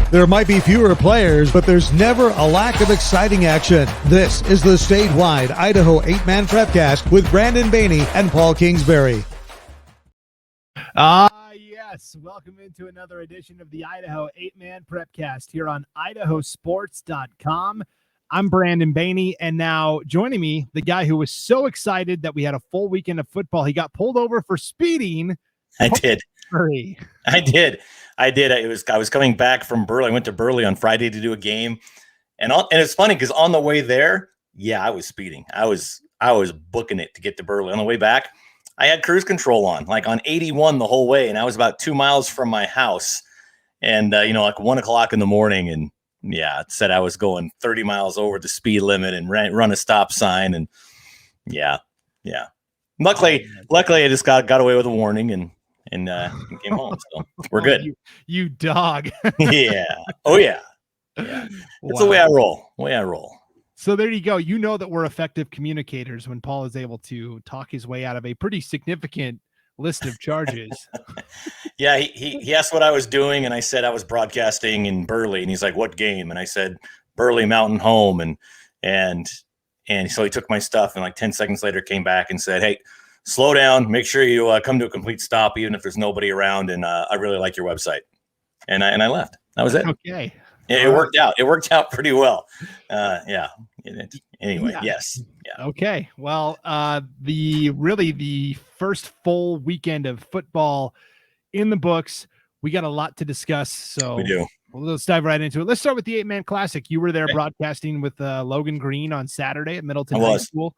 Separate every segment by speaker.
Speaker 1: There might be fewer players, but there's never a lack of exciting action. This is the statewide Idaho 8-Man Prepcast with Brandon Baney and Paul Kingsbury.
Speaker 2: Yes. Welcome into another edition of the Idaho 8-Man Prepcast here on IdahoSports.com. I'm Brandon Baney, and now joining me, the guy who was so excited that we had a full weekend of football. He got pulled over for speeding.
Speaker 3: I did.
Speaker 2: Prairie.
Speaker 3: I did. I was coming back from Burley. I went to Burley on Friday to do a game, and it's funny because on the way there, I was speeding. I was booking it to get to Burley. On the way back, I had cruise control on 81 the whole way, and I was about 2 miles from my house, and 1 o'clock in the morning, and it said I was going 30 miles over the speed limit and run a stop sign, and Luckily, I just got away with a warning and came home. So we're good.
Speaker 2: You dog.
Speaker 3: Yeah. Oh yeah. Yeah. It's the way I roll.
Speaker 2: So there you go. You know that we're effective communicators when Paul is able to talk his way out of a pretty significant list of charges.
Speaker 3: Yeah. He asked what I was doing, and I said I was broadcasting in Burley, and he's like, "What game?" And I said, "Burley Mountain Home." And so he took my stuff, and 10 seconds later came back and said, "Hey, slow down. Make sure you come to a complete stop, even if there's nobody around. And I really like your website." And I left. That was it.
Speaker 2: Okay.
Speaker 3: It worked out. It worked out pretty well. Anyway, yes. Yeah.
Speaker 2: Okay. Well, the first full weekend of football in the books. We got a lot to discuss. So
Speaker 3: we do.
Speaker 2: Let's dive right into it. Let's start with the 8-Man Classic. You were there broadcasting with Logan Green on Saturday at Middleton High School.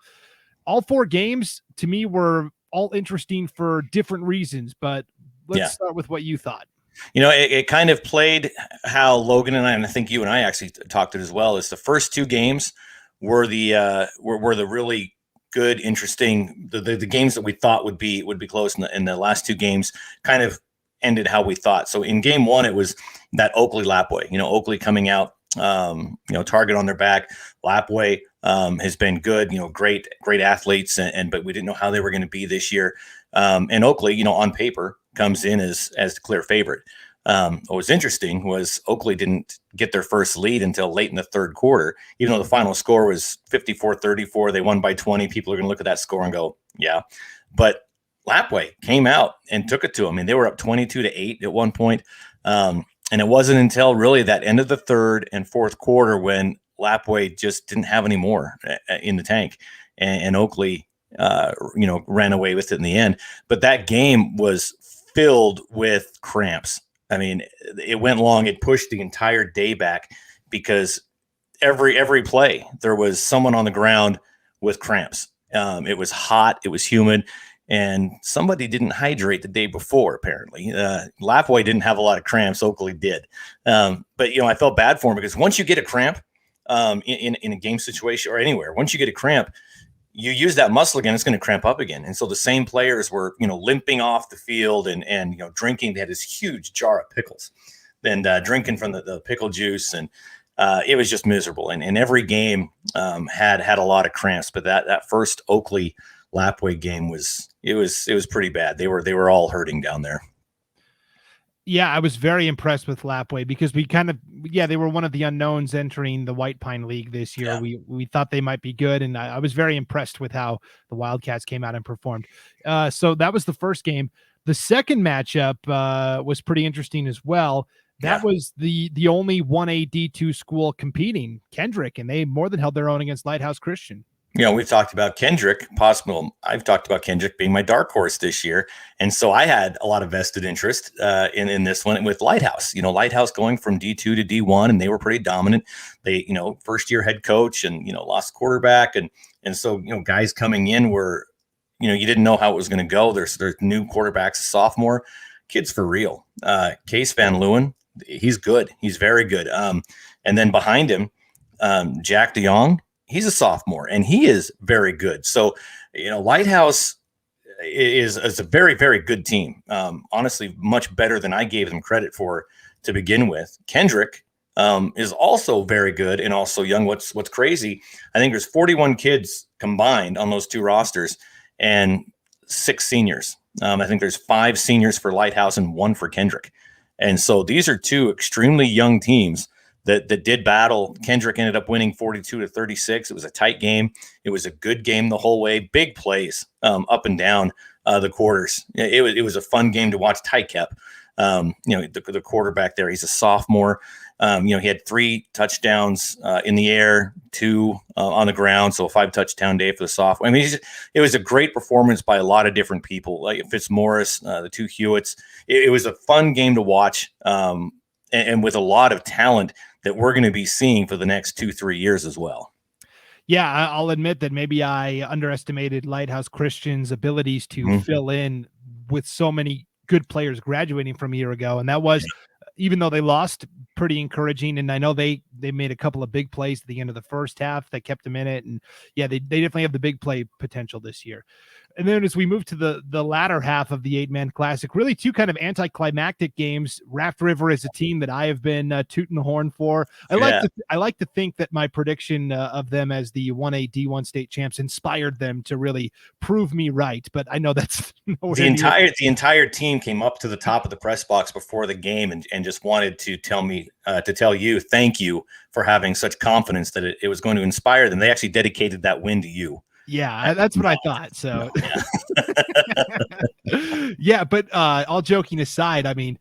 Speaker 2: All four games to me were all interesting for different reasons, but let's start with what you thought.
Speaker 3: It kind of played how Logan and I think you and I actually talked it as well, is the first two games were the really good, interesting, the games that we thought would be close, and the last two games kind of ended how we thought. So in game one, it was that Oakley Lapway, Oakley coming out, target on their back. Lapway has been good, great athletes, but we didn't know how they were going to be this year. And Oakley, on paper, comes in as the clear favorite. What was interesting was Oakley didn't get their first lead until late in the third quarter, even though the final score was 54-34. They won by 20. People are going to look at that score and go, yeah. But Lapway came out and took it to them. They were up 22-8 at one point. And it wasn't until really that end of the third and fourth quarter when Lapway just didn't have any more in the tank, and Oakley, ran away with it in the end. But that game was filled with cramps. It went long. It pushed the entire day back because every play there was someone on the ground with cramps. It was hot. It was humid. And somebody didn't hydrate the day before, apparently. Lapway didn't have a lot of cramps. Oakley did. But I felt bad for him because once you get a cramp in a game situation or anywhere, once you get a cramp, you use that muscle again, it's going to cramp up again. And so the same players were, limping off the field and drinking. They had this huge jar of pickles and drinking from the pickle juice. And it was just miserable. And every game had a lot of cramps. But that first Oakley Lapway game was pretty bad. They were all hurting down there.
Speaker 2: Yeah, I was very impressed with Lapway because they were one of the unknowns entering the White Pine League this year. Yeah. We thought they might be good, and I was very impressed with how the Wildcats came out and performed. So that was the first game. The second matchup was pretty interesting as well. That was the only 1A D2 school competing, Kendrick, and they more than held their own against Lighthouse Christian.
Speaker 3: We've talked about Kendrick, I've talked about Kendrick being my dark horse this year. And so I had a lot of vested interest in this one with Lighthouse. Lighthouse going from D2 to D1, and they were pretty dominant. They, first year head coach and, lost quarterback. And so, guys coming in were, you didn't know how it was going to go. There's new quarterbacks, sophomore, kids for real. Case Van Leeuwen, he's good. He's very good. And then behind him, Jack DeYoung, he's a sophomore, and he is very good. So, Lighthouse is a very, very good team. Honestly, much better than I gave them credit for to begin with. Kendrick is also very good and also young. What's crazy, I think there's 41 kids combined on those two rosters and 6 seniors. I think there's 5 seniors for Lighthouse and 1 for Kendrick. And so these are two extremely young teams that did battle. Kendrick ended up winning 42-36. It was a tight game. It was a good game the whole way. Big plays up and down the quarters. It was a fun game to watch. Tykep, the quarterback there, he's a sophomore. He had 3 touchdowns in the air, 2 on the ground, so a 5 touchdown day for the sophomore. I mean, it was a great performance by a lot of different people, like Fitzmaurice, the 2 Hewitts. It was a fun game to watch, and with a lot of talent that we're going to be seeing for the next 2-3 years as well.
Speaker 2: Yeah, I'll admit that maybe I underestimated Lighthouse Christian's abilities to fill in with so many good players graduating from a year ago, and that was. Even though they lost, pretty encouraging. And I know they made a couple of big plays at the end of the first half that kept them in it. And yeah, they definitely have the big play potential this year. And then as we move to the latter half of the 8-man classic, really 2 kind of anticlimactic games. Raft River is a team that I have been tooting the horn for. I like to think that my prediction of them as the 1A D1 state champs inspired them to really prove me right. But I know that's
Speaker 3: the entire team came up to the top of the press box before the game and just wanted to tell you thank you for having such confidence that it was going to inspire them. They actually dedicated that win to you.
Speaker 2: Yeah, that's what I thought. So, yeah, but all joking aside, I mean,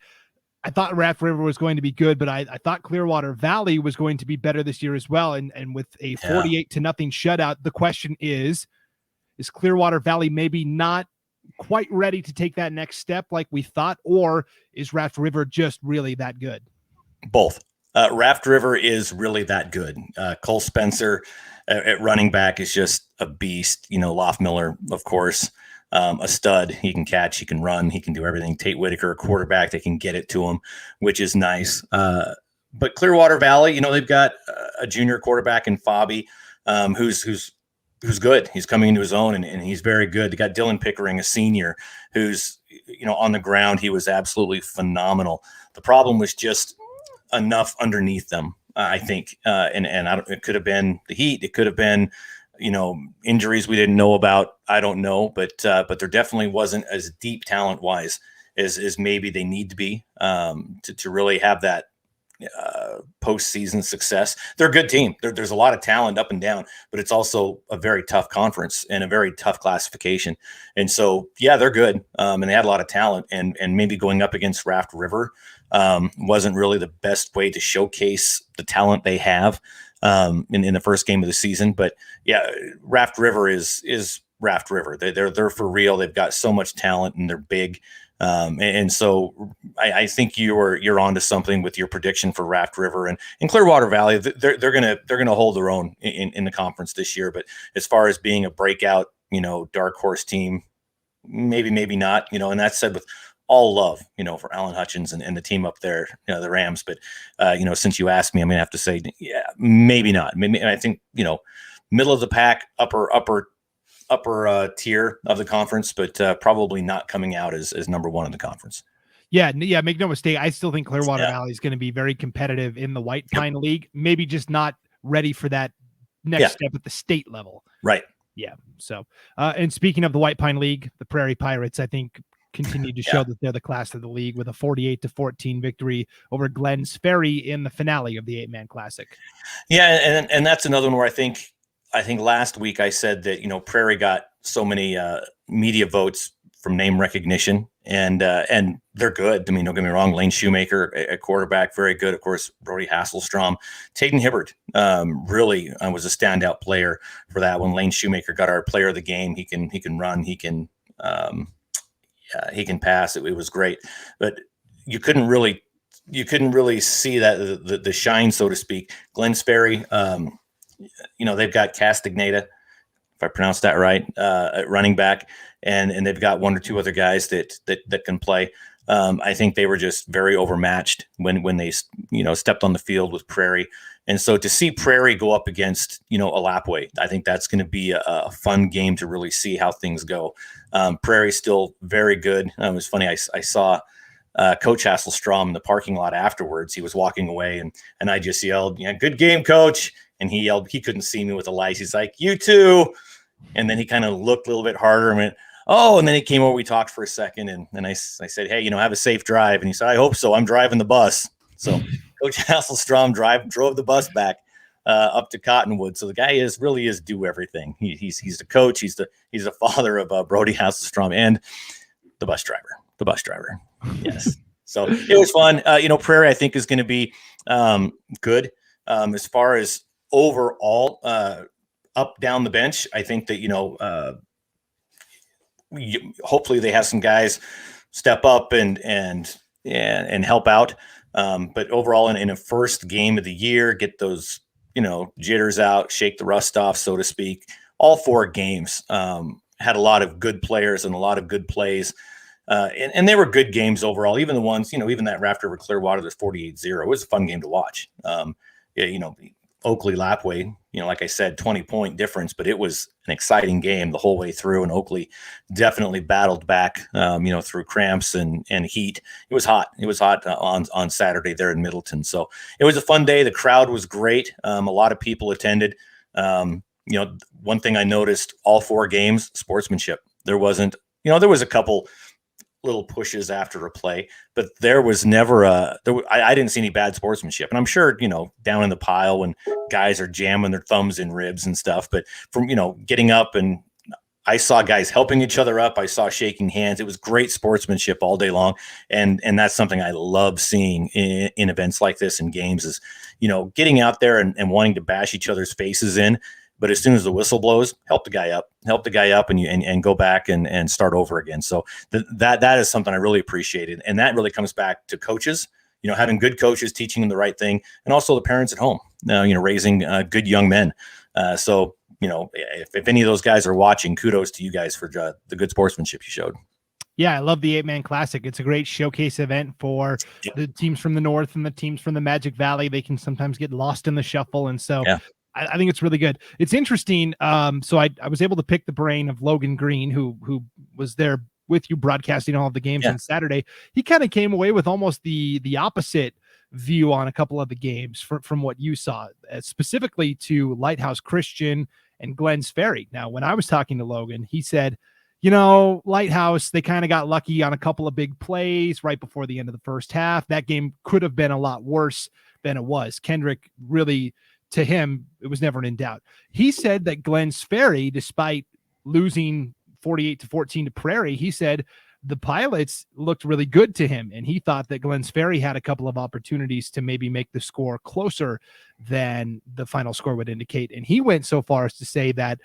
Speaker 2: I thought Raft River was going to be good, but I thought Clearwater Valley was going to be better this year as well. And with a 48-0 shutout, the question is Clearwater Valley maybe not quite ready to take that next step like we thought, or is Raft River just really that good?
Speaker 3: Both. Raft River is really that good. Cole Spencer at running back is just a beast. Loftmiller, of course, a stud. He can catch, he can run, he can do everything. Tate Whitaker, a quarterback, they can get it to him, which is nice. But Clearwater Valley, they've got a junior quarterback in Fabi, who's good. He's coming into his own and he's very good. They got Dylan Pickering, a senior, who's, on the ground. He was absolutely phenomenal. The problem was just enough underneath them, I think. And it could have been the heat. It could have been, injuries we didn't know about. I don't know, but there definitely wasn't as deep talent wise as maybe they need to be to really have that postseason success. They're a good team. There's a lot of talent up and down, but it's also a very tough conference and a very tough classification. And so, yeah, they're good. And they had a lot of talent, and maybe going up against Raft River wasn't really the best way to showcase the talent they have in the first game of the season. But yeah, Raft River is Raft River. They're for real. They've got so much talent and they're big. And so I think you're onto something with your prediction for Raft River and Clearwater Valley. They're gonna hold their own in the conference this year. But as far as being a breakout, dark horse team, maybe not. And that's said with all love, for Alan Hutchins and the team up there, the Rams. But since you asked me, I'm gonna have to say, yeah, maybe not. Maybe I think middle of the pack, upper tier of the conference, but probably not coming out as number 1 in the conference.
Speaker 2: Yeah, make no mistake. I still think Clearwater Valley is going to be very competitive in the White Pine League, maybe just not ready for that next step at the state level.
Speaker 3: Right.
Speaker 2: Yeah. So, and speaking of the White Pine League, the Prairie Pirates, I think, continue to show that they're the class of the league with a 48-14 victory over Glenn's Ferry in the finale of the 8-man classic.
Speaker 3: Yeah. And that's another one where I think last week I said that, Prairie got so many media votes from name recognition, and they're good. I mean, don't get me wrong. Lane Shoemaker, a quarterback, very good. Of course, Brody Hasselstrom. Tayden Hibbert really was a standout player for that one. Lane Shoemaker got our player of the game. He can run. He can pass. It was great, but you couldn't really see that the shine, so to speak. Glenn's Ferry, they've got Castagneta, if I pronounced that right, at running back, and they've got 1 or 2 other guys that can play. I think they were just very overmatched when they stepped on the field with Prairie. And so to see Prairie go up against Alapway, I think that's going to be a fun game to really see how things go. Prairie's still very good. It was funny. I saw Coach Hasselstrom in the parking lot afterwards. He was walking away, and I just yelled, "Good game, Coach!" And he yelled. He couldn't see me with the lights. He's like, "You too!" And then he kind of looked a little bit harder and went, oh, and then he came over, we talked for a second, and then I said, hey, have a safe drive. And he said, I hope so. I'm driving the bus. So Coach Hasselstrom drove the bus back up to Cottonwood. So the guy really is do everything. He's the coach. He's the father of Brody Hasselstrom and the bus driver. Yes. So it was fun. Prairie, I think, is going to be good as far as overall up down the bench. I think that hopefully they have some guys step up and help out. But overall, in a first game of the year, get those jitters out, shake the rust off, so to speak. All 4 games had a lot of good players and a lot of good plays. And they were good games overall. Even the ones, even that Raft over Clearwater, there's 48-0. It was a fun game to watch. Oakley Lapway, like I said, 20-point difference, but it was an exciting game the whole way through. And Oakley definitely battled back, through cramps and heat. It was hot. It was hot on Saturday there in Middleton. So it was a fun day. The crowd was great. A lot of people attended. One thing I noticed all 4 games, sportsmanship. There wasn't, there was a couple little pushes after a play, but there was never I didn't see any bad sportsmanship. And I'm sure, down in the pile when guys are jamming their thumbs in ribs and stuff, but from, getting up, and I saw guys helping each other up. I saw shaking hands. It was great sportsmanship all day long. And that's something I love seeing in events like this, in games, is, getting out there and wanting to bash each other's faces in. But as soon as the whistle blows, help the guy up and go back and start over again. So that is something I really appreciated. And that really comes back to coaches, having good coaches teaching them the right thing, and also the parents at home, raising good young men. So if any of those guys are watching, kudos to you guys for the good sportsmanship you showed.
Speaker 2: Yeah, I love the 8-man classic. It's a great showcase event for the teams from the North and the teams from the Magic Valley. They can sometimes get lost in the shuffle. And so I think it's really good. It's interesting. So I was able to pick the brain of Logan Green, who was there with you broadcasting all of the games on Saturday. He kind of came away with almost the opposite view on a couple of the games from what you saw, specifically to Lighthouse Christian and Glenn's Ferry. Now, when I was talking to Logan, he said, Lighthouse, they kind of got lucky on a couple of big plays right before the end of the first half. That game could have been a lot worse than it was. Kendrick really, to him, it was never in doubt. He said that Glenn's Ferry, despite losing 48-14 to Prairie, he said the pilots looked really good to him. And he thought that Glenn's Ferry had a couple of opportunities to maybe make the score closer than the final score would indicate. And he went so far as to say that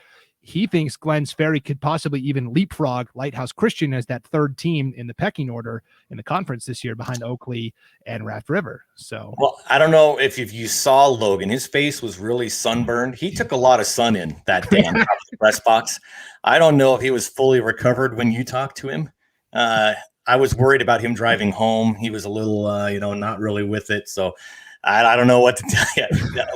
Speaker 2: he thinks Glenn's Ferry could possibly even leapfrog Lighthouse Christian as that 3rd team in the pecking order in the conference this year, behind Oakley and Raft River. So,
Speaker 3: well, I don't know if you saw Logan, his face was really sunburned. He took a lot of sun in that day on top of the press box. I don't know if he was fully recovered when you talked to him. I was worried about him driving home. He was a little, not really with it. So I don't know what to tell you.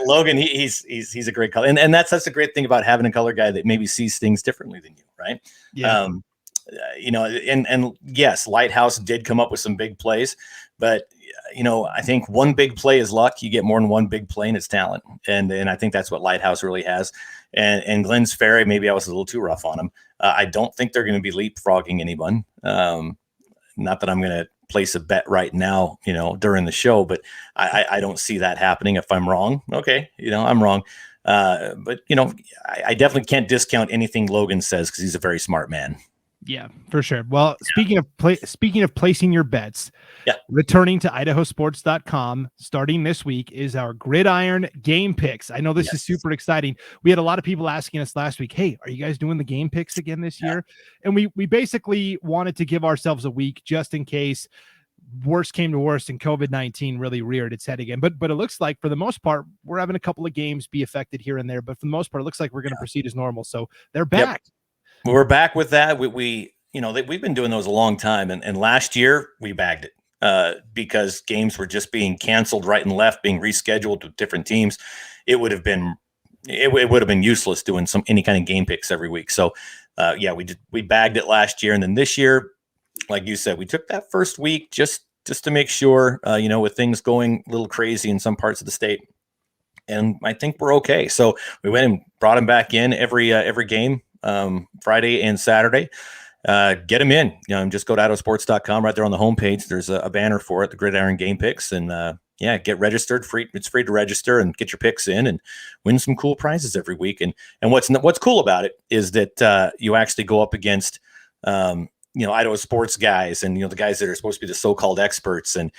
Speaker 3: Logan, he's a great color. And that's a great thing about having a color guy that maybe sees things differently than you, right?
Speaker 2: Yeah.
Speaker 3: And yes, Lighthouse did come up with some big plays, but I think one big play is luck. You get more than one big play and it's talent. And I think that's what Lighthouse really has. And Glenn's Ferry, maybe I was a little too rough on him. I don't think they're going to be leapfrogging anyone. Not that I'm going to place a bet right now, during the show, but I don't see that happening. If I'm wrong, okay, I'm wrong. But I definitely can't discount anything Logan says, because he's a very smart man.
Speaker 2: Yeah, for sure. Well, speaking of placing your bets, returning to IdahoSports.com starting this week is our Gridiron game picks. I know this is super exciting. We had a lot of people asking us last week, hey, are you guys doing the game picks again this year? And we basically wanted to give ourselves a week just in case worst came to worst and COVID-19 really reared its head again. But it looks like, for the most part, we're having a couple of games be affected here and there. But for the most part, it looks like we're going to proceed as normal. So they're back.
Speaker 3: Yep. We're back with that. We've been doing those a long time, and last year we bagged it because games were just being canceled right and left, being rescheduled with different teams. It would have been useless doing any kind of game picks every week. So we bagged it last year, and then this year, like you said, we took that first week just to make sure, with things going a little crazy in some parts of the state. And I think we're okay. So we went and brought him back in every game. Friday and Saturday. get them in. Just go to IdahoSports.com. Right there on the homepage, there's a banner for it, the Gridiron Game Picks, and get registered. It's free to register and get your picks in and win some cool prizes every week. And what's cool about it is that you actually go up against Idaho sports guys and the guys that are supposed to be the so-called experts, and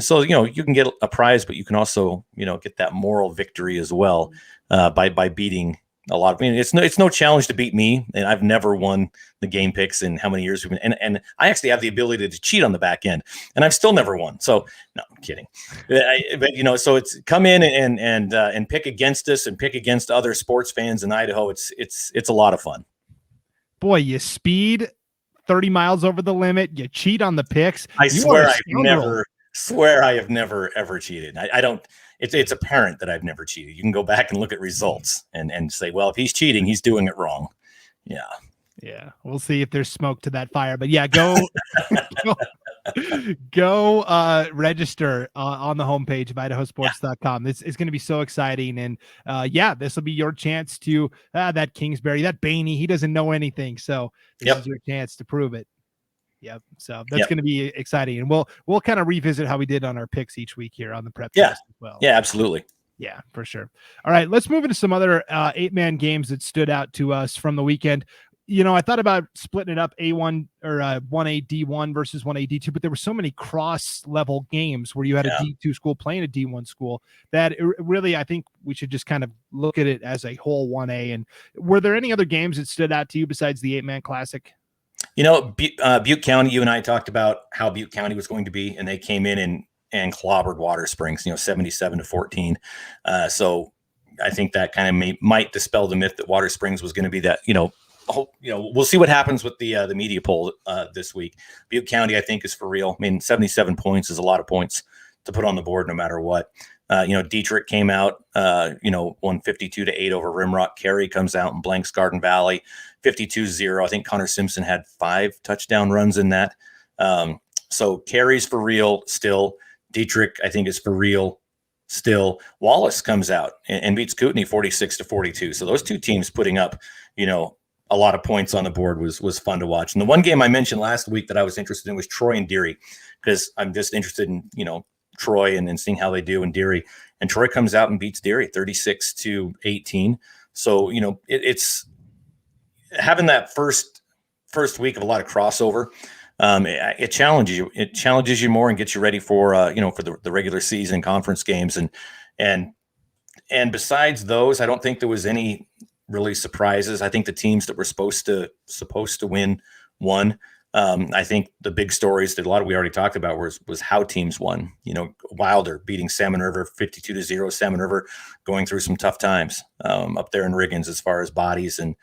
Speaker 3: so you can get a prize, but you can also get that moral victory as well by beating a lot of. It's no challenge to beat me, and I've never won the game picks in how many years we've been. And I actually have the ability to cheat on the back end, and I've still never won. So no, I'm kidding. But so it's come in and pick against us and pick against other sports fans in Idaho. It's a lot of fun.
Speaker 2: Boy, you speed 30 miles over the limit. You cheat on the picks.
Speaker 3: I swear I have never ever cheated. I don't. It's apparent that I've never cheated. You can go back and look at results and say, well, if he's cheating, he's doing it wrong. Yeah. Yeah.
Speaker 2: We'll see if there's smoke to that fire, but yeah, go register on the homepage of IdahoSports.com. This is going to be so exciting. And this will be your chance to that Kingsbury, that Baney, he doesn't know anything. So this is your chance to prove it. Yep. So that's going to be exciting. And we'll kind of revisit how we did on our picks each week here on the Prepcast as well.
Speaker 3: Yeah, absolutely.
Speaker 2: Yeah, for sure. All right, let's move into some other 8-man games that stood out to us from the weekend. I thought about splitting it up A1 or 1A D1 versus 1A D2, but there were so many cross-level games where you had a D2 school playing a D1 school that really, I think we should just kind of look at it as a whole 1A. And were there any other games that stood out to you besides the 8-man classic?
Speaker 3: Butte County, you and I talked about how Butte County was going to be, and they came in and clobbered Water Springs, 77-14. So I think that kind of might dispel the myth that Water Springs was going to be that, we'll see what happens with the media poll this week. Butte County, I think, is for real. 77 points is a lot of points to put on the board no matter what. Dietrich came out, won 52-8 over Rimrock. Carey comes out and blanks Garden Valley 52-0. I think Connor Simpson had 5 touchdown runs in that. So Carey's for real still. Dietrich, I think, is for real still. Wallace comes out and beats Kootenai 46-42. So those two teams putting up, a lot of points on the board was fun to watch. And the one game I mentioned last week that I was interested in was Troy and Deary, because I'm just interested in, Troy and seeing how they do in Deary. And Troy comes out and beats Deary 36-18. So, it's having that first week of a lot of crossover. It challenges you. It challenges you more and gets you ready for for the regular season conference games. And besides those, I don't think there was any really surprises. I think the teams that were supposed to win won. I think the big stories that we already talked about was how teams won. Wilder beating Salmon River 52-0. Salmon River going through some tough times up there in Riggins as far as bodies and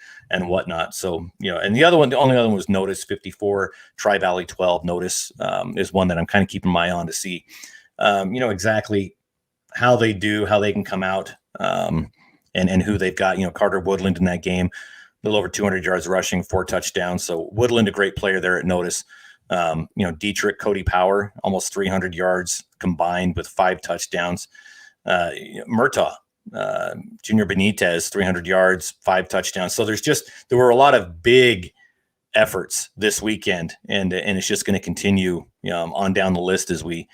Speaker 3: whatnot. So and the only other one was Notice 54. Tri Valley 12. Notice is one that I'm kind of keeping my eye on to see exactly how they can come out and who they've got. Carter Woodland in that game. A little over 200 yards rushing, 4 touchdowns. So Woodland, a great player there at Notice. Dietrich, Cody Power, almost 300 yards combined with 5 touchdowns. Murtaugh, Junior Benitez, 300 yards, 5 touchdowns. So there were a lot of big efforts this weekend, and it's just going to continue on down the list as we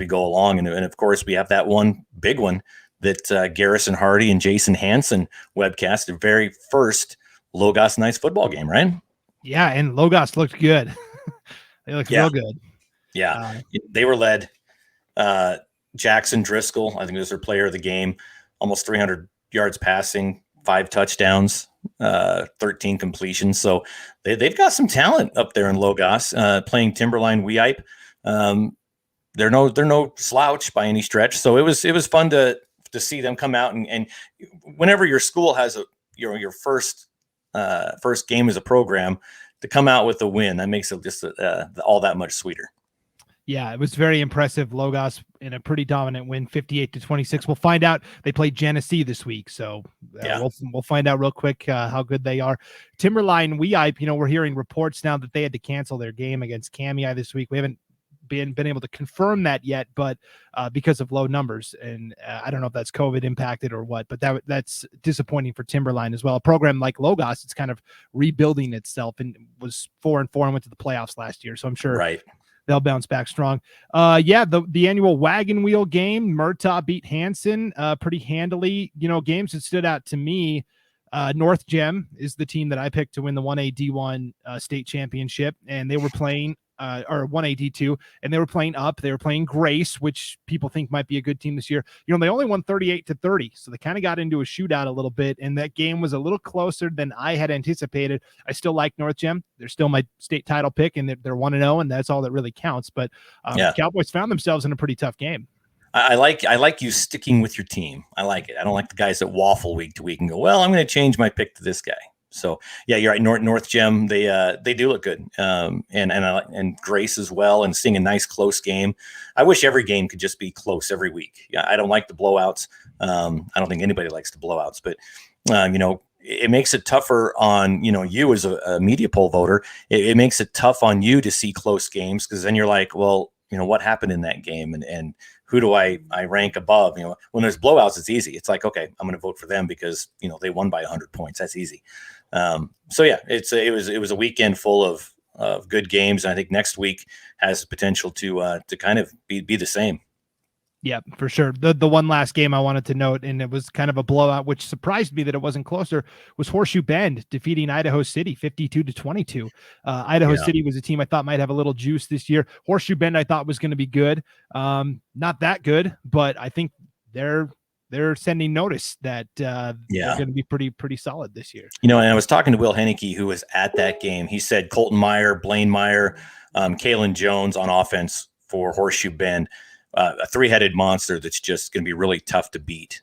Speaker 3: go along. And of course, we have that one big one that Garrison Hardy and Jason Hansen webcast, the very first Logos Knights football game, right?
Speaker 2: Yeah, and Logos looked good. They looked real good.
Speaker 3: Yeah, they were led. Jackson Driscoll, I think was their player of the game, almost 300 yards passing, 5 touchdowns, 13 completions. So they've got some talent up there in Logos, playing Timberline Weipe. They're no slouch by any stretch. So it was fun to see them come out and whenever your school has your first game as a program, to come out with a win, that makes it just all that much sweeter.
Speaker 2: Yeah, it was very impressive. Logos in a pretty dominant win, 58-26. We'll find out. They play Genesee this week, so we'll find out real quick how good they are. Timberline Weipe, we're hearing reports now that they had to cancel their game against Kamei this week. We haven't been able to confirm that yet, but because of low numbers. And I don't know if that's COVID impacted or what, but that's disappointing for Timberline as well. A program like Logos, it's kind of rebuilding itself and was 4-4 and went to the playoffs last year. So I'm sure they'll bounce back strong. The annual wagon wheel game, Murtaugh beat Hanson pretty handily. Games that stood out to me, North Gem is the team that I picked to win the 1A D1 state championship, and they were playing or 1A D2, and they were playing up. They were playing Grace, which people think might be a good team this year. They only won 38-30, so they kind of got into a shootout a little bit, and that game was a little closer than I had anticipated. I still like North Gem. They're still my state title pick, and they're 1-0, and that's all that really counts. But the Cowboys found themselves in a pretty tough game.
Speaker 3: I like you sticking with your team. I like it. I don't like the guys that waffle week to week and go, well, I'm going to change my pick to this guy. So yeah, you're right. North Gem, they do look good. And Grace as well, and seeing a nice close game. I wish every game could just be close every week. Yeah, I don't like the blowouts. I don't think anybody likes the blowouts, but it makes it tougher on, you as a media poll voter. It makes it tough on you to see close games, because then you're like, well, what happened in that game, and who do I rank above? When there's blowouts, it's easy. It's like, okay, I'm going to vote for them because they won by 100 points. That's easy. So yeah, it was a weekend full of good games. And I think next week has the potential to kind of be the same.
Speaker 2: Yeah, for sure. The one last game I wanted to note, and it was kind of a blowout, which surprised me that it wasn't closer, was Horseshoe Bend defeating Idaho City 52-22. Idaho City was a team I thought might have a little juice this year. Horseshoe Bend I thought was going to be good. Not that good, but I think they're sending notice that they're going to be pretty solid this year.
Speaker 3: And I was talking to Will Henneke, who was at that game. He said Colton Meyer, Blaine Meyer, Kalen Jones on offense for Horseshoe Bend. A three-headed monster that's just going to be really tough to beat.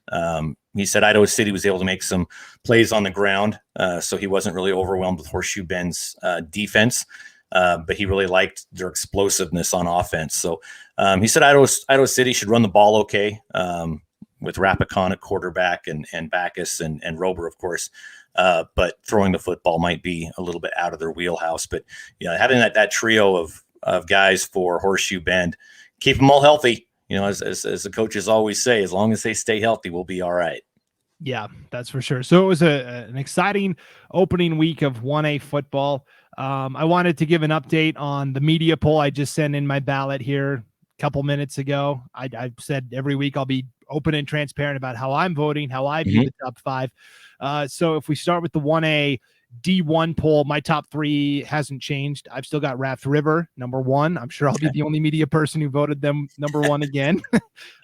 Speaker 3: He said Idaho City was able to make some plays on the ground, so he wasn't really overwhelmed with Horseshoe Bend's defense, but he really liked their explosiveness on offense. So he said Idaho City should run the ball okay, with Rapicon at quarterback and Backus and Rober, of course. But throwing the football might be a little bit out of their wheelhouse. But having that trio of guys for Horseshoe Bend, keep them all healthy. As the coaches always say, as long as they stay healthy, we'll be all right.
Speaker 2: Yeah, that's for sure. So it was an exciting opening week of 1A football. I wanted to give an update on the media poll. I just sent in my ballot here a couple minutes ago. I've said every week I'll be open and transparent about how I'm voting, how I view the top five. So if we start with the 1A D1 poll, my top three hasn't changed. I've still got Raft River number one. I'm sure I'll be the only media person who voted them number one again.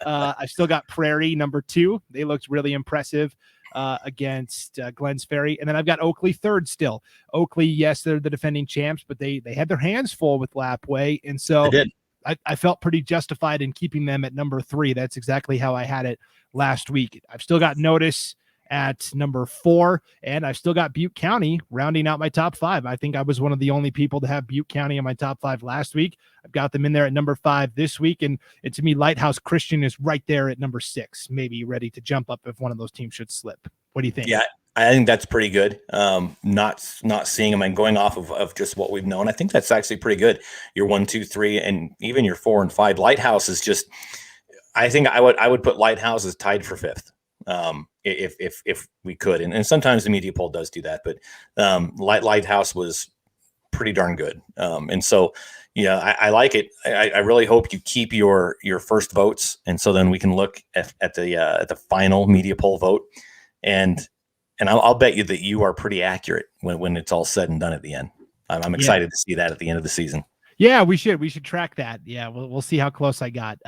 Speaker 2: I've still got Prairie number two. They looked really impressive against Glens Ferry. And then I've got Oakley third still. Oakley, yes, they're the defending champs, but they had their hands full with Lapway. And so I felt pretty justified in keeping them at number three. That's exactly how I had it last week. I've still got Notice at number 4, and I've still got Butte County rounding out my top 5. I think I was one of the only people to have Butte County in my top 5 last week. I've got them in there at number 5 this week, and to me, Lighthouse Christian is right there at number 6, maybe ready to jump up if one of those teams should slip. What do you think?
Speaker 3: Yeah, I think that's pretty good. Not seeing them and going off of just what we've known. I think that's actually pretty good. Your 1, 2, 3, and even your 4 and 5. Lighthouse is just. I think I would put Lighthouse as tied for 5th. If we could, and sometimes the media poll does do that, but Lighthouse was pretty darn good, and so I like it. I really hope you keep your first votes, and so then we can look at the final media poll vote, and I'll bet you that you are pretty accurate when it's all said and done at the end. I'm excited to see that at the end of the season.
Speaker 2: Yeah, we should track that. Yeah, we'll see how close I got.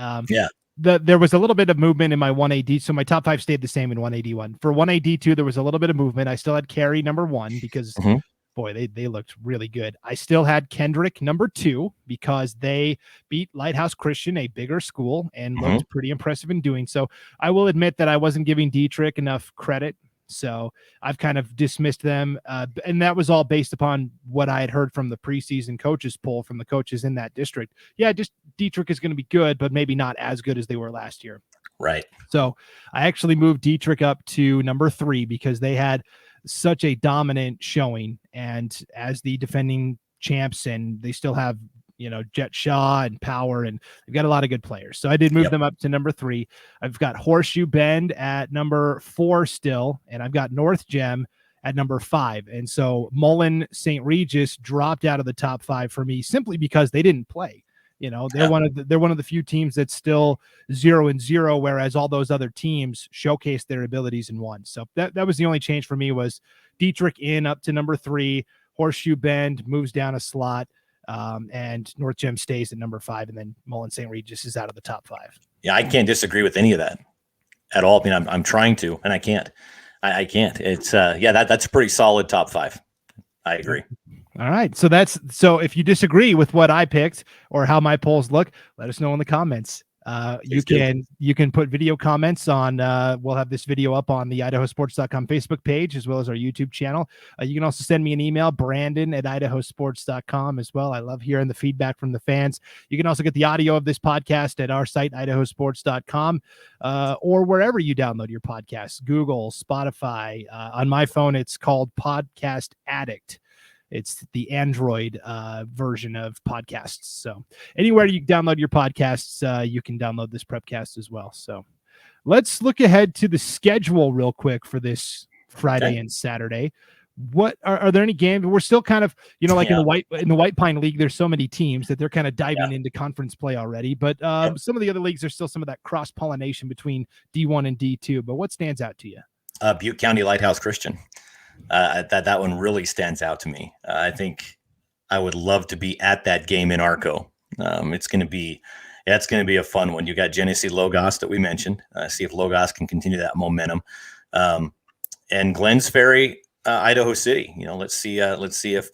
Speaker 2: There was a little bit of movement in my 1AD, so my top 5 stayed the same in 1AD1. For 1AD2, there was a little bit of movement. I still had Carey number 1 because, boy, they looked really good. I still had Kendrick number 2 because they beat Lighthouse Christian, a bigger school, and looked pretty impressive in doing so. I will admit that I wasn't giving Dietrich enough credit, so I've kind of dismissed them, and that was all based upon what I had heard from the preseason coaches poll from the coaches in that district. Yeah, just Dietrich is going to be good, but maybe not as good as they were last year.
Speaker 3: Right.
Speaker 2: So I actually moved Dietrich up to number 3 because they had such a dominant showing, and as the defending champs, and they still have Jet Shaw and Power, and they've got a lot of good players. So I did move them up to number 3. I've got Horseshoe Bend at number 4 still, and I've got North Gem at number 5. And so Mullen St. Regis dropped out of the top 5 for me simply because they didn't play. They're one of the few teams that's still 0-0, whereas all those other teams showcased their abilities and won. So that was the only change for me, was Dietrich in up to number 3, Horseshoe Bend moves down a slot, and North Gem stays at number 5, and then Mullen St. Regis is out of the top 5.
Speaker 3: Yeah, I can't disagree with any of that at all. I mean, I'm trying to, and I can't. I can't. It's that's a pretty solid top 5. I agree.
Speaker 2: All right. So if you disagree with what I picked or how my polls look, let us know in the comments. You can put video comments on, we'll have this video up on the IdahoSports.com Facebook page, as well as our YouTube channel. You can also send me an email, Brandon@IdahoSports.com as well. I love hearing the feedback from the fans. You can also get the audio of this podcast at our site, IdahoSports.com, or wherever you download your podcasts, Google, Spotify. On my phone, it's called Podcast Addict. It's the Android version of podcasts. So anywhere you download your podcasts, you can download this Prepcast as well. So let's look ahead to the schedule real quick for this Friday and Saturday. What are there any games? We're still kind of, in the White Pine League, there's so many teams that they're kind of diving into conference play already. But some of the other leagues, there's still some of that cross-pollination between D1 and D2. But what stands out to you?
Speaker 3: Butte County Lighthouse Christian. That one really stands out to me. I think I would love to be at that game in Arco. It's going to be a fun one. You got Genesee Logos that we mentioned. See if Logos can continue that momentum. And Glens Ferry, Idaho City. Let's see if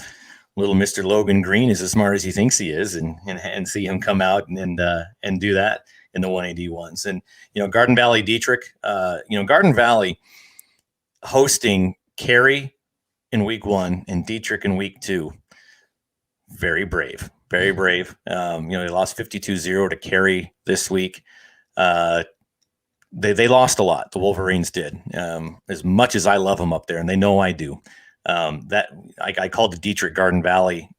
Speaker 3: little Mr. Logan Green is as smart as he thinks he is, and see him come out and do that in the 1AD1s. And Garden Valley Dietrich. Garden Valley hosting Carrie in week 1 and Dietrich in week 2. Very brave. They lost 52-0 to Carrie this week. They lost a lot. The Wolverines did. As much as I love them up there, and they know I do. I called the Dietrich Garden Valley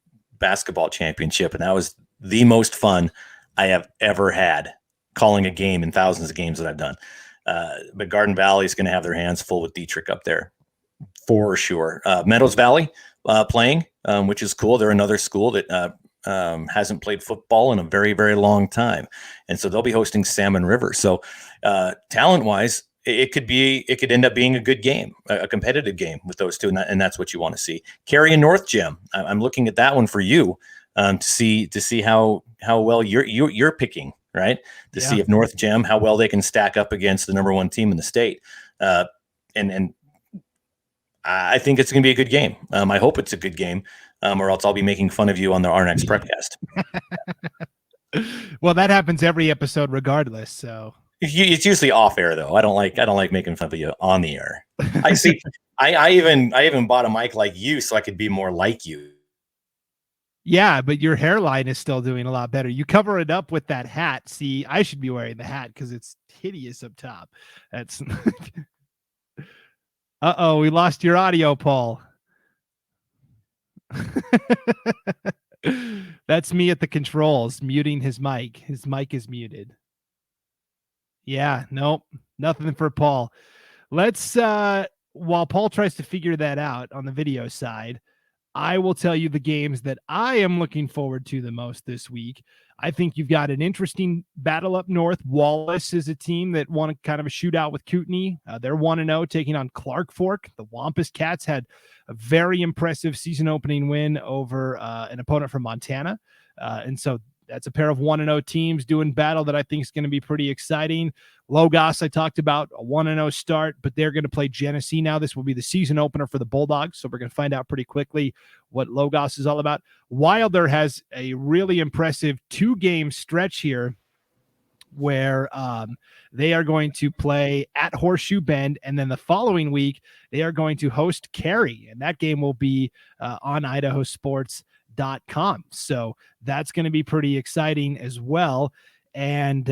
Speaker 3: basketball championship, and that was the most fun I have ever had calling a game in thousands of games that I've done. But Garden Valley is going to have their hands full with Dietrich up there. For sure. Meadows Valley playing, which is cool. They're another school that hasn't played football in a very, very long time. And so they'll be hosting Salmon River. So talent-wise, it could end up being a good game, a competitive game with those two. And that's what you want to see. Carrie and North Gem. I'm looking at that one for you to see how well you're picking, right? To see if North Gem, how well they can stack up against the number 1 team in the state. And I think it's going to be a good game. I hope it's a good game, or else I'll be making fun of you on our next Prepcast.
Speaker 2: Well, that happens every episode, regardless. So
Speaker 3: it's usually off air, though. I don't like making fun of you on the air. I see. I even bought a mic like you so I could be more like you.
Speaker 2: Yeah, but your hairline is still doing a lot better. You cover it up with that hat. See, I should be wearing the hat because it's hideous up top. That's. Uh-oh, we lost your audio, Paul. That's me at the controls, muting his mic. His mic is muted. Yeah, nope, nothing for Paul. Let's, while Paul tries to figure that out on the video side, I will tell you the games that I am looking forward to the most this week. I think you've got an interesting battle up north. Wallace is a team that won kind of a shootout with Kootenai. They're 1-0 taking on Clark Fork. The Wampus Cats had a very impressive season opening win over an opponent from Montana. And so that's a pair of 1-0 teams doing battle that I think is going to be pretty exciting. Logos, I talked about a 1-0 start, but they're going to play Genesee now. This will be the season opener for the Bulldogs, so we're going to find out pretty quickly what Logos is all about. Wilder has a really impressive 2-game stretch here where they are going to play at Horseshoe Bend, and then the following week they are going to host Carrie, and that game will be on IdahoSports.com. So that's going to be pretty exciting as well. And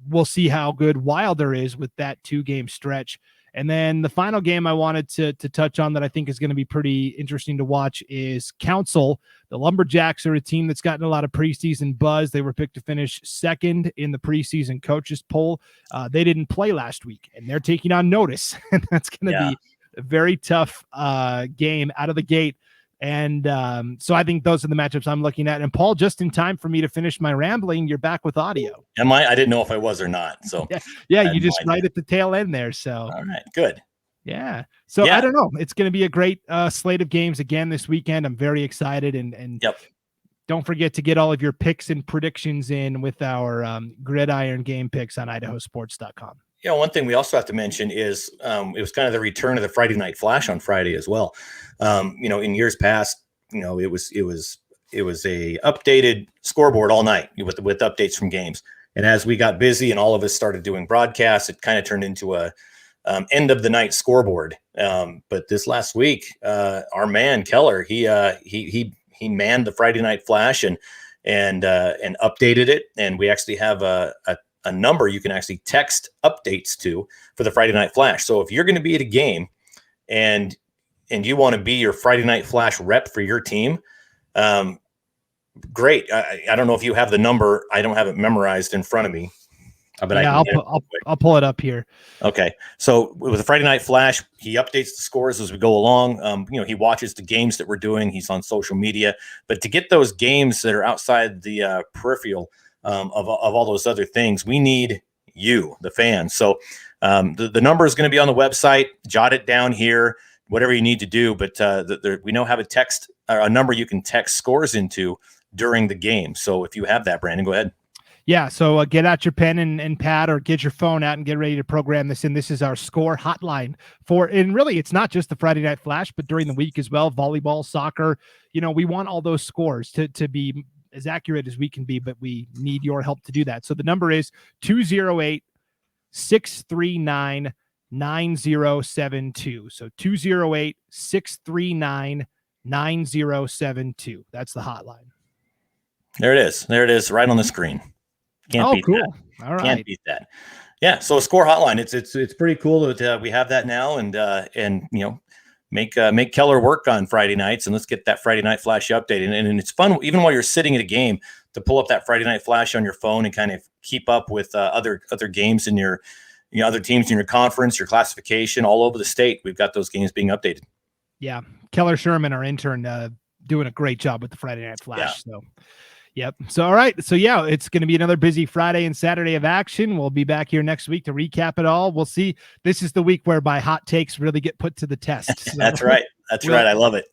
Speaker 2: we'll see how good Wilder is with that 2-game stretch. And then the final game I wanted to touch on that I think is going to be pretty interesting to watch is Council. The Lumberjacks are a team that's gotten a lot of preseason buzz. They were picked to finish second in the preseason coaches poll. They didn't play last week, and they're taking on Notice. And that's going to be a very tough game out of the gate. And so I think those are the matchups I'm looking at. And Paul, just in time for me to finish my rambling, you're back with audio.
Speaker 3: Am I? I didn't know if I was or not. So
Speaker 2: yeah, you just right at the tail end there. So
Speaker 3: all right, good.
Speaker 2: Yeah. So I don't know. It's going to be a great slate of games again this weekend. I'm very excited. And don't forget to get all of your picks and predictions in with our Gridiron game picks on IdahoSports.com.
Speaker 3: You know, one thing we also have to mention is it was kind of the return of the Friday Night Flash on Friday as well. You know, in years past, you know, it was a updated scoreboard all night with updates from games. And as we got busy and all of us started doing broadcasts, it kind of turned into a end of the night scoreboard. But this last week, our man Keller, he manned the Friday Night Flash and updated it. And we actually have a number you can actually text updates to for the Friday Night Flash. So if you're going to be at a game and you want to be your Friday Night Flash rep for your team, great. I don't know if you have the number. I don't have it memorized in front of me. But
Speaker 2: I'll pull it up here.
Speaker 3: Okay. So with the Friday Night Flash, he updates the scores as we go along. You know, he watches the games that we're doing. He's on social media. But to get those games that are outside the peripheral of all those other things, we need you, the fans. So the number is going to be on the website. Jot it down here, whatever you need to do. But we now have a number you can text scores into during the game. So if you have that, Brandon, go ahead.
Speaker 2: Yeah, so get out your pen and pad or get your phone out and get ready to program this in. This is our score hotline and really it's not just the Friday Night Flash, but during the week as well, volleyball, soccer. You know, we want all those scores to be as accurate as we can be, but we need your help to do that. So the number is 208-639-9072. So 208-639-9072. That's the hotline.
Speaker 3: There it is. There it is, right on the screen. Can't beat
Speaker 2: cool.
Speaker 3: that.
Speaker 2: All right.
Speaker 3: Can't beat that. Yeah. So a score hotline. It's pretty cool that we have that now, and you know, make Keller work on Friday nights, and let's get that Friday Night Flash updated. And it's fun even while you're sitting at a game to pull up that Friday Night Flash on your phone and kind of keep up with other games in your other teams in your conference, your classification all over the state. We've got those games being updated.
Speaker 2: Yeah, Keller Sherman, our intern, doing a great job with the Friday Night Flash. Yeah. So. Yep. So, all right. So, yeah, it's going to be another busy Friday and Saturday of action. We'll be back here next week to recap it all. We'll see. This is the week whereby hot takes really get put to the test. So
Speaker 3: That's right. That's right. I love it.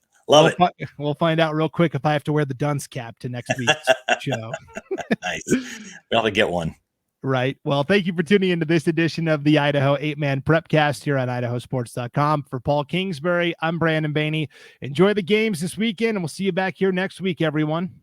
Speaker 2: We'll find out real quick if I have to wear the dunce cap to next week's show.
Speaker 3: Nice. We'll have to get one.
Speaker 2: Right. Well, thank you for tuning into this edition of the Idaho 8-Man Prepcast here on IdahoSports.com. For Paul Kingsbury, I'm Brandon Baney. Enjoy the games this weekend, and we'll see you back here next week, everyone.